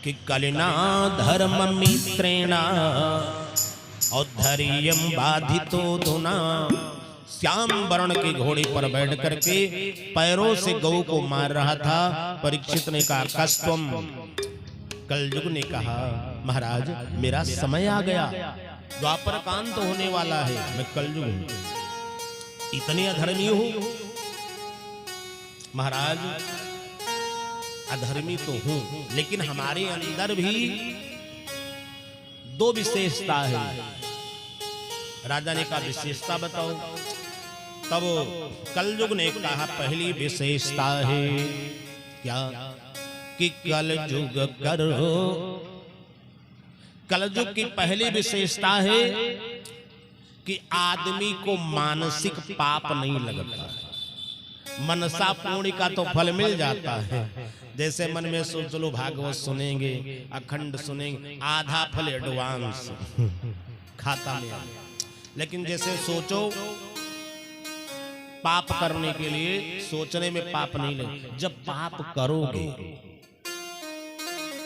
कि कलिना धर्म मित्रेण औद्धर्यम बाधितो धुना। श्याम वर्ण के घोड़े पर बैठ करके पैरों से गौ को मार रहा था। परीक्षित ने कहा कस्तम। कलयुग ने कहा महाराज मेरा समय आ गया, द्वापर का अंत होने वाला है, मैं कलयुग हूं, इतने अधर्मी हूं। महाराज अधर्मी तो हूं, लेकिन हमारे अंदर भी दो विशेषता है। राजा ने कहा विशेषता बताओ। तब कलयुग ने कहा पहली विशेषता है क्या कि कलयुग करो। कलयुग की पहली विशेषता है कि आदमी को मानसिक पाप नहीं लगता। मनसा पूर्ण का तो फल मिल जाता है। जैसे मन में सोच लो भागवत सुनेंगे, अखंड सुनेंगे, आधा फल एडवांस खाता में। लेकिन जैसे सोचो पाप करने के लिए, सोचने में पाप नहीं लगे। जब पाप करोगे,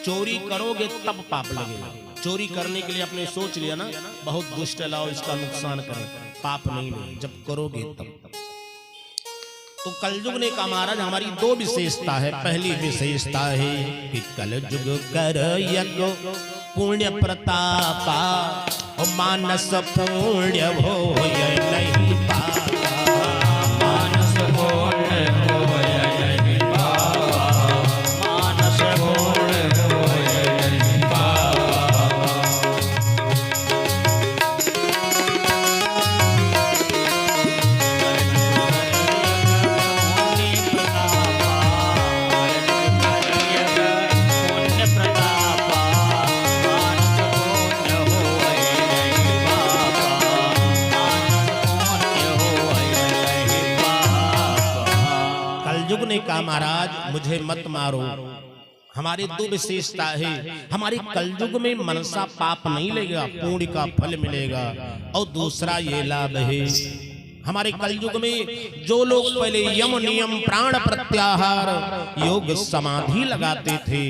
चोरी करोगे तब पाप लगेगा। चोरी करने के लिए आपने सोच लिया ना बहुत दुष्ट लाओ इसका नुकसान करें, पाप नहीं लगे। जब करोगे तब। तो कलयुग ने कहा महाराज हमारी दो विशेषता है। पहली विशेषता है कि कलयुग कर यज्ञ पुण्य प्रतापा और मानस पुण्य भोय नहीं पाता। मानस पुण्य भोय नहीं पाता। मानस पुण्य भोय नहीं पाता। ने कहा महाराज मुझे मत मारो, हमारी दो विशेषता है। हमारी कलयुग में मनसा पाप नहीं लगेगा, पुण्य का फल मिलेगा। और दूसरा ये लाभ है हमारे कलयुग में जो लोग पहले यम नियम प्राण प्रत्याहार योग समाधि लगाते थे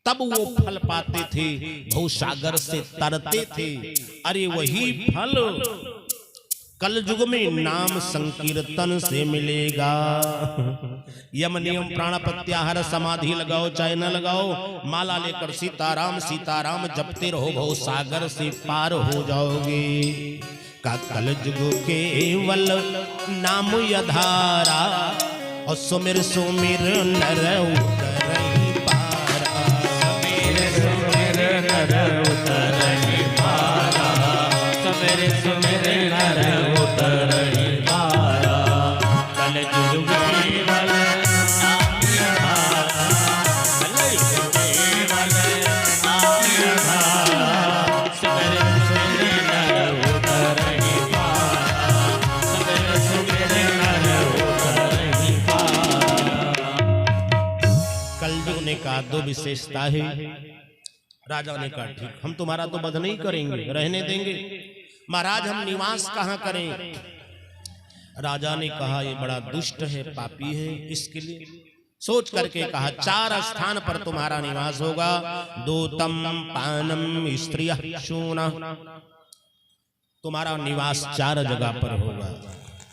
तब वो फल पाते थे, भवसागर से तरते थे। अरे वही फल कलयुग में नाम संकीर्तन से मिलेगा। यम नियम प्राण प्रत्याहार समाधि लगाओ चाहे न लगाओ, माला लेकर सीताराम सीताराम जपते रहो, भवसागर से पार हो जाओगे। का कलयुग केवल नाम यधारा और सुमिर सुमिर नर उतरहि पारा। सुमिर सुमिर नर उतरहि पारा। सुमिर सुमिर नर उतरहि पारा। कलयुग केवल नाम यधारा। कलयुग केवल नाम यधारा। सुमिर सुमिर नर उतरहि पारा। सुमिर सुमिर नर उतरहि पारा। कलयुग ने कहा दो विशेषता है। राजा ने कहा ठीक हम तुम्हारा तो वध नहीं करेंगे, रहने देंगे। महाराज हम निवास कहाँ करें? राजा ने कहा ये बड़ा दुष्ट है, पापी है, इसके लिए सोच करके कहा 4 स्थान पर तुम्हारा निवास होगा। दूतम पानम स्त्रियः शूनः। तुम्हारा निवास 4 जगह पर होगा।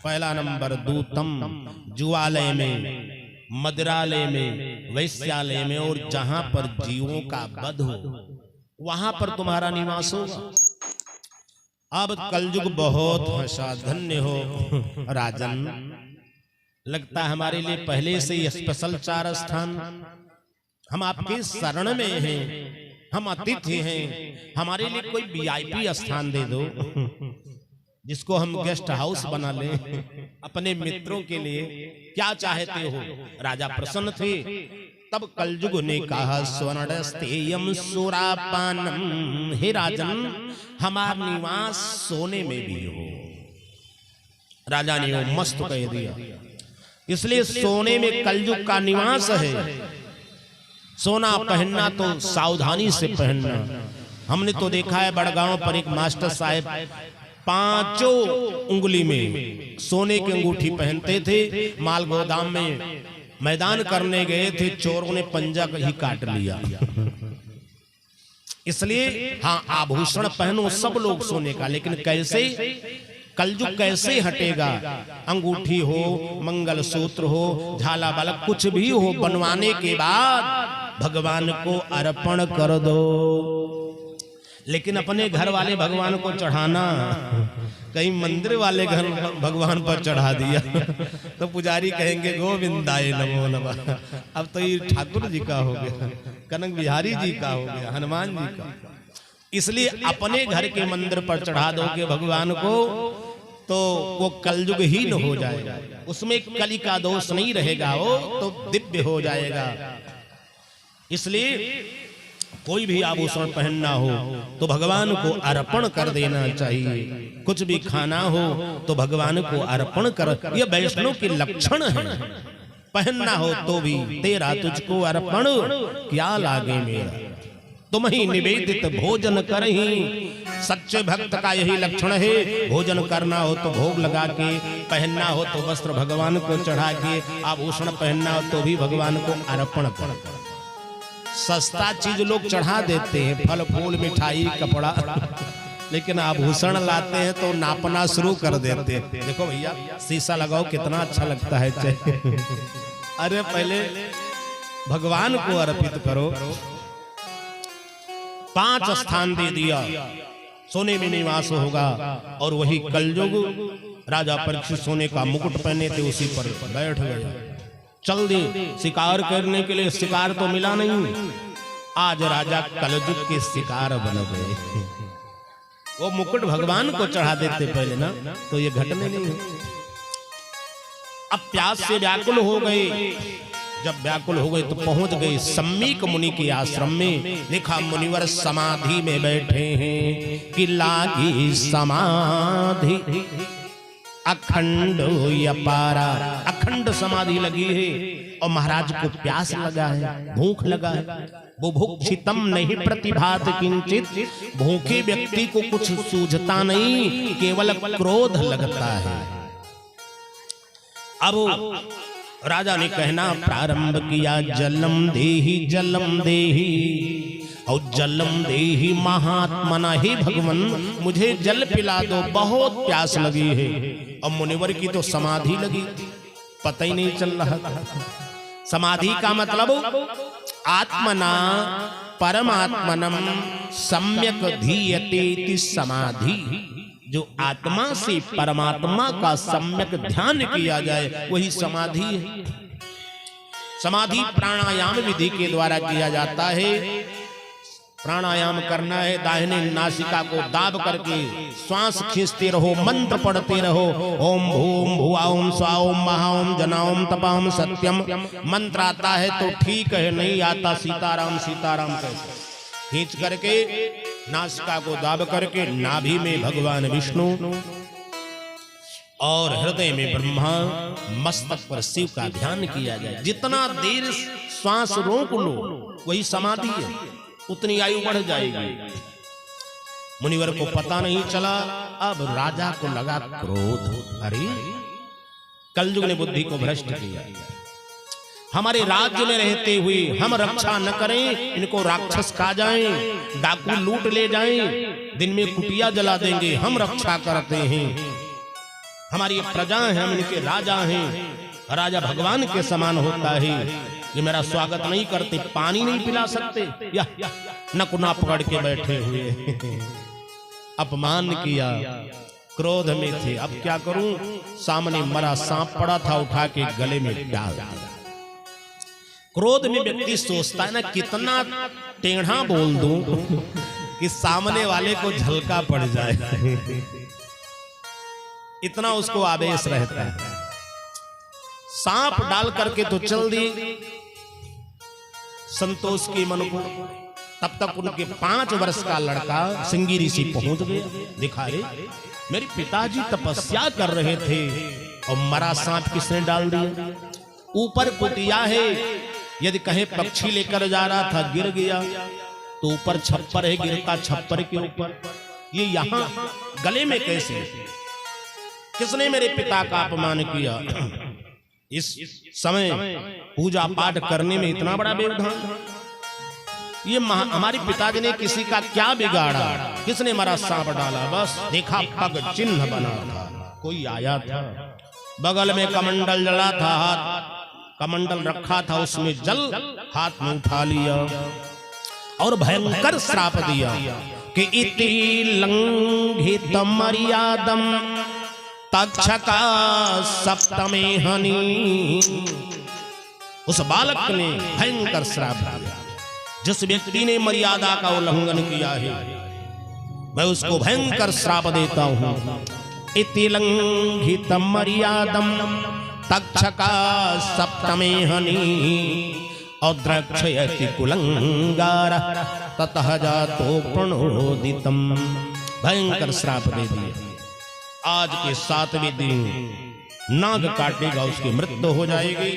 पहला नंबर दूतम, जुआलय में, मदिरालय में, वैश्यालय में, और जहां पर जीवों का वध हो वहां पर तुम्हारा निवास होगा। अब कलयुग बहुत हंसा, धन्य हो राजन, लगता है हमारे लिए पहले से ही स्पेशल 4 स्थान। हम आपके शरण में हैं, हम अतिथि हैं, हमारे लिए कोई वीआईपी स्थान दे दो जिसको हम गेस्ट हाउस बना लें अपने मित्रों के लिए। क्या चाहते हो? राजा प्रसन्न थे। तब कलयुग ने कहा स्वर्णस्तेयम सुरापानम। हे राजन हमारा निवास सोने में भी हो। राजा ने वो मस्त कह दिया, इसलिए सोने में कलयुग का निवास है। सोना पहनना तो सावधानी से पहनना। हमने तो देखा है बड़गांव पर एक मास्टर साहब 5 उंगली में सोने की अंगूठी पहनते थे, माल गोदाम में मैदान करने गए थे, चोरों ने पंजा ही काट लिया। इसलिए हाँ, आभूषण पहनो सब लोग सोने का, लेकिन कैसे? कलयुग कैसे हटेगा? अंगूठी हो, मंगलसूत्र हो, झाला बालक कुछ भी हो, बनवाने के बाद भगवान को अर्पण कर दो। लेकिन अपने घर वाले भगवान को चढ़ाना, कहीं मंदिर वाले घर भगवान पर चढ़ा दिया तो पुजारी कहेंगे गोविंदाय नमो नमः। अब तो ये ठाकुर जी का हो गया, कनक बिहारी जी का हो गया, हनुमान जी का। इसलिए अपने घर के मंदिर पर चढ़ा दोगे भगवान को तो वो कलयुग ही न हो जाएगा, उसमें कली का दोष नहीं रहेगा, वो तो दिव्य हो जाएगा। इसलिए कोई भी आभूषण पहनना हो तो भगवान को अर्पण कर देना चाहिए। कुछ भी खाना हो तो भगवान को अर्पण कर, यह वैष्णव के लक्षण है। पहनना हो तो भी तेरा तुझको अर्पण, क्या लागे मेरा, तुम ही निवेदित भोजन करही। सच्चे भक्त का यही लक्षण है। भोजन करना हो तो भोग लगा के, पहनना हो तो वस्त्र भगवान को चढ़ा के, आभूषण पहनना हो तो भी भगवान को अर्पण कर। सस्ता चीज लोग चढ़ा देते हैं, फल फूल मिठाई कपड़ा, लेकिन आभूषण लाते हैं तो नापना शुरू कर देते हैं। देखो भैया शीशा लगाओ कितना अच्छा लगता है। अरे पहले भगवान को अर्पित करो। 5 स्थान दे दिया, सोने में निवास होगा। और वही कलयुग राजा परीक्षित सोने का मुकुट पहने थे, उसी पर बैठ गए। चल दे शिकार करने के लिए, शिकार तो मिला नहीं। आज राजा कलयुग के शिकार बन गए। वो मुकुट भगवान को चढ़ा देते पहले ना, तो ये घटने नहीं। अब प्यास से व्याकुल हो गए। जब व्याकुल हो गए तो पहुंच गए सम्मीक मुनि के आश्रम में। देखा मुनिवर समाधि में बैठे हैं कि लागी समाधि अखंड अपारा, अखंड समाधि लगी है। और महाराज को प्यास लगा है, भूख लगा है। बुभुक्षितम नहीं प्रतिभात किंचित, भूखे व्यक्ति को कुछ सूझता नहीं, केवल क्रोध लगता है। अब राजा ने कहना प्रारंभ किया, जलम देहि जलम देहि, और जलम देहि महात्मना, ही भगवान मुझे जल पिला दो, बहुत प्यास लगी है। और मुनिवर की तो समाधि लगी, पता ही नहीं चल रहा था। समाधि का मतलब आत्मना परमात्मनम सम्यक धीयते इति समाधि। जो आत्मा से परमात्मा का सम्यक ध्यान किया जाए वही समाधि है। समाधि प्राणायाम विधि के द्वारा किया जाता है। प्राणायाम करना है, दाहिने नासिका को दाब करके श्वास खींचते रहो, मंत्र पढ़ते रहो। ओम भूम भुवा ओम स्वा ओम महा ओम जना ओम तपा ओम सत्यम। मंत्र आता है तो ठीक है, नहीं आता सीताराम सीताराम कहते। खींच करके नासिका को दाब करके नाभि में भगवान विष्णु और हृदय में ब्रह्मा, मस्तक पर शिव का ध्यान किया जाए। जितना देर श्वास रोक लो वही समाधि है, उतनी आयु बढ़ जाएगी। मुनिवर को पता नहीं चला। अब राजा को लगा क्रोध, अरे कलयुग ने बुद्धि को भ्रष्ट किया। हमारे राज्य में रहते हुए हम रक्षा न करें, इनको राक्षस खा जाएं, डाकू लूट ले जाएं, दिन में कुटिया जला देंगे, हम रक्षा करते हैं, हमारी प्रजा है, हम इनके राजा हैं। राजा भगवान के समान होता है। ये मेरा स्वागत नहीं करते, पानी नहीं पिला सकते, या नकुना पकड़ के बैठे हुए अपमान किया। क्रोध में थे, अब क्या करूं? सामने मरा सांप पड़ा था, उठा के गले में डाल दिया। क्रोध में व्यक्ति सोचता है ना, कितना टेढ़ा बोल दूं कि सामने वाले को झलका पड़ जाए, इतना उसको आवेश रहता है। सांप डाल करके तो चल दी संतोष के मन को। तब तक उनके 5 वर्ष का लड़का सिंगी ऋषि पहुंच गया। दिखा रे, मेरे पिताजी तपस्या कर रहे थे और मरा सांप किसने डाल दिया? ऊपर कुटिया है, यदि कहे पक्षी लेकर जा रहा था गिर गया तो ऊपर छप्पर है, गिरता छप्पर के ऊपर। ये यहां गले में कैसे? किसने मेरे पिता का अपमान किया? इस समय पूजा पाठ करने में इतना बड़ा व्यवधान। ये हमारे पिताजी ने किसी का क्या बिगाड़ा, किसने मारा सांप डाला, बस देखा पग चिन्ह बना था, कोई आया था, बगल में कमंडल जला था, हाथ कमंडल रखा था, उसमें जल हाथ में उठा लिया और भयंकर श्राप दिया कि इति लंघित मर्यादम तक्षका सप्तमे हनि। उस बालक ने भयंकर श्राप दिया, जिस व्यक्ति ने मर्यादा का उल्लंघन किया है मैं उसको भयंकर श्राप देता हूं। इति लंघित मर्यादम तक्षका सप्तमे हनि औद्रक्षयति कुलंगार ततः जातो प्रणोदितम। भयंकर श्राप दे दिया, आज के 7वें दिन नाग काटेगा, उसकी मृत्यु हो जाएगी।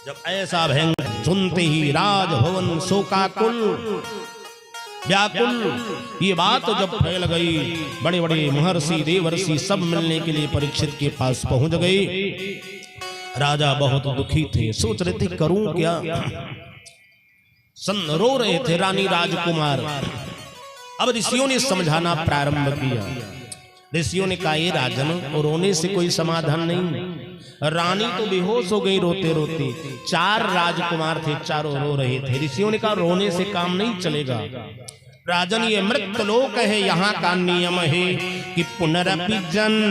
जब ऐसा भयंकर सुनते ही राजभवन शोकाकुल व्याकुल, ये बात जब फैल गई, बड़े बड़े महर्षि देवर्षि सब मिलने के लिए परीक्षित के पास पहुंच गए। राजा बहुत दुखी थे, सोच रहे थे करूं क्या, रो रहे थे रानी राजकुमार। अब ऋषियों ने समझाना प्रारंभ किया। ऋषियों ने कहा ये राजन, रोने से कोई समाधान नहीं। रानी तो बेहोश हो गई रोते रोते, 4 राजकुमार थे, चारों रो रहे थे। ऋषियों ने कहा रोने से काम नहीं चलेगा राजन, ये मृत्यु लोक है, यहाँ का नियम है कि पुनरपि जन्म